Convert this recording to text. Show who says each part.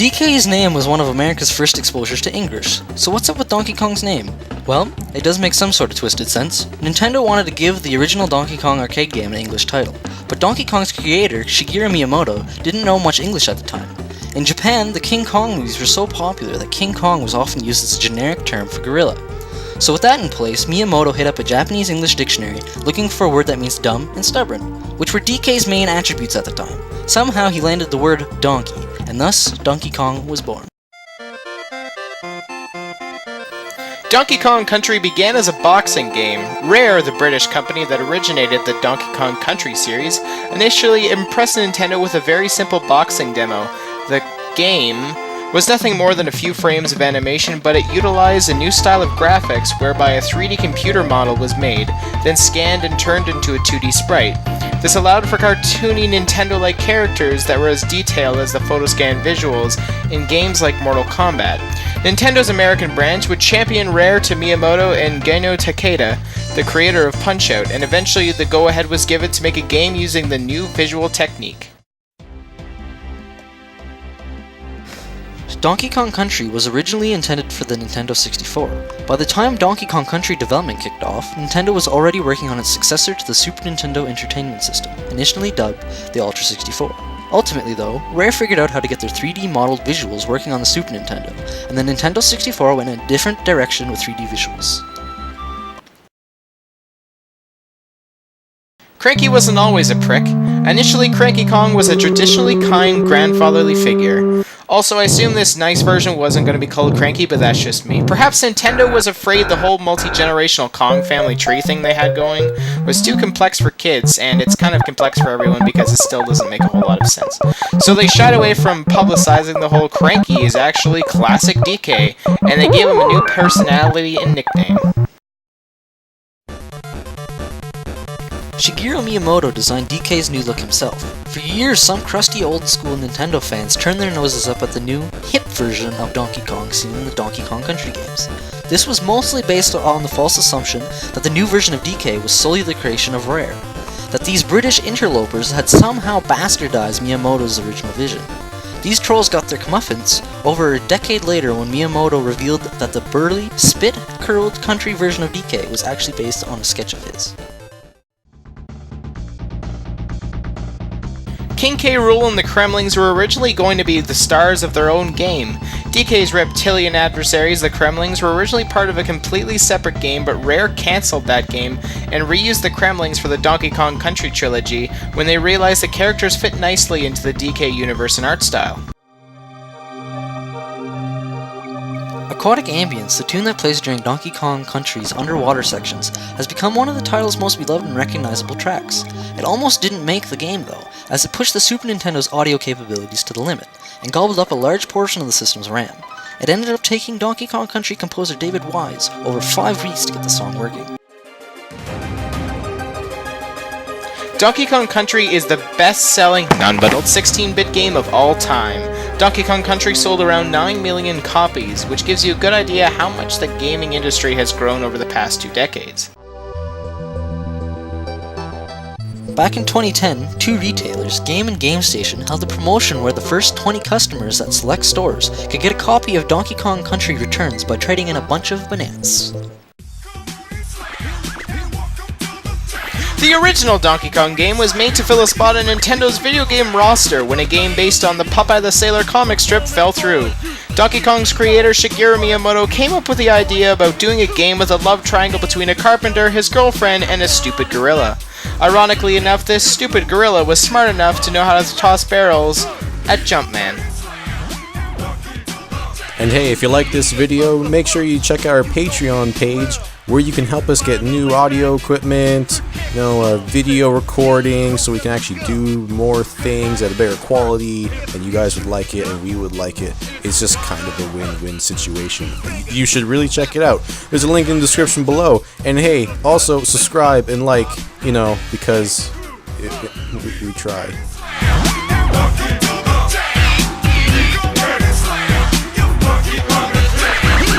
Speaker 1: DK's name was one of America's first exposures to English, so what's up with Donkey Kong's name? Well, it does make some sort of twisted sense. Nintendo wanted to give the original Donkey Kong arcade game an English title, but Donkey Kong's creator, Shigeru Miyamoto, didn't know much English at the time. In Japan, the King Kong movies were so popular that King Kong was often used as a generic term for gorilla. So with that in place, Miyamoto hit up a Japanese-English dictionary looking for a word that means dumb and stubborn, which were DK's main attributes at the time. Somehow he landed the word donkey, and thus Donkey Kong was born.
Speaker 2: Donkey Kong Country began as a boxing game. Rare, the British company that originated the Donkey Kong Country series, initially impressed Nintendo with a very simple boxing demo. The game was nothing more than a few frames of animation, but it utilized a new style of graphics whereby a 3D computer model was made, then scanned and turned into a 2D sprite. This allowed for cartoony Nintendo-like characters that were as detailed as the photoscan visuals in games like Mortal Kombat. Nintendo's American branch would champion Rare to Miyamoto and Genyo Takeda, the creator of Punch-Out!, and eventually the go-ahead was given to make a game using the new visual technique.
Speaker 1: Donkey Kong Country was originally intended for the Nintendo 64. By the time Donkey Kong Country development kicked off, Nintendo was already working on its successor to the Super Nintendo Entertainment System, initially dubbed the Ultra 64. Ultimately though, Rare figured out how to get their 3D modeled visuals working on the Super Nintendo, and the Nintendo 64 went in a different direction with 3D visuals.
Speaker 2: Cranky wasn't always a prick. Initially, Cranky Kong was a traditionally kind grandfatherly figure. Also, I assume this nice version wasn't going to be called Cranky, but that's just me. Perhaps Nintendo was afraid the whole multi-generational Kong family tree thing they had going was too complex for kids, and it's kind of complex for everyone because it still doesn't make a whole lot of sense. So they shied away from publicizing the whole Cranky is actually classic DK, and they gave him a new personality and nickname.
Speaker 1: Shigeru Miyamoto designed DK's new look himself. For years, some crusty old-school Nintendo fans turned their noses up at the new, hip version of Donkey Kong seen in the Donkey Kong Country games. This was mostly based on the false assumption that the new version of DK was solely the creation of Rare, that these British interlopers had somehow bastardized Miyamoto's original vision. These trolls got their comeuppance over a decade later when Miyamoto revealed that the burly, spit-curled country version of DK was actually based on a sketch of his.
Speaker 2: King K. Rool and the Kremlings were originally going to be the stars of their own game. DK's reptilian adversaries, the Kremlings, were originally part of a completely separate game, but Rare cancelled that game and reused the Kremlings for the Donkey Kong Country trilogy when they realized the characters fit nicely into the DK universe and art style.
Speaker 1: Aquatic Ambience, the tune that plays during Donkey Kong Country's underwater sections, has become one of the title's most beloved and recognizable tracks. It almost didn't make the game though, as it pushed the Super Nintendo's audio capabilities to the limit, and gobbled up a large portion of the system's RAM. It ended up taking Donkey Kong Country composer David Wise over 5 weeks to get the song working.
Speaker 2: Donkey Kong Country is the best-selling, non-bundled 16-bit game of all time. Donkey Kong Country sold around 9 million copies, which gives you a good idea how much the gaming industry has grown over the past 2 decades.
Speaker 1: Back in 2010, 2 retailers, Game and GameStation, held a promotion where the first 20 customers at select stores could get a copy of Donkey Kong Country Returns by trading in a bunch of bananas.
Speaker 2: The original Donkey Kong game was made to fill a spot in Nintendo's video game roster when a game based on the Popeye the Sailor comic strip fell through. Donkey Kong's creator Shigeru Miyamoto came up with the idea about doing a game with a love triangle between a carpenter, his girlfriend, and a stupid gorilla. Ironically enough, this stupid gorilla was smart enough to know how to toss barrels at Jumpman.
Speaker 3: And hey, if you like this video, make sure you check out our Patreon page where you can help us get new audio equipment, video recording, so we can actually do more things at a better quality, and you guys would like it and we would like it. It's just kind of a win-win situation. You should really check it out. There's a link in the description below. And hey, also subscribe and like, because we try.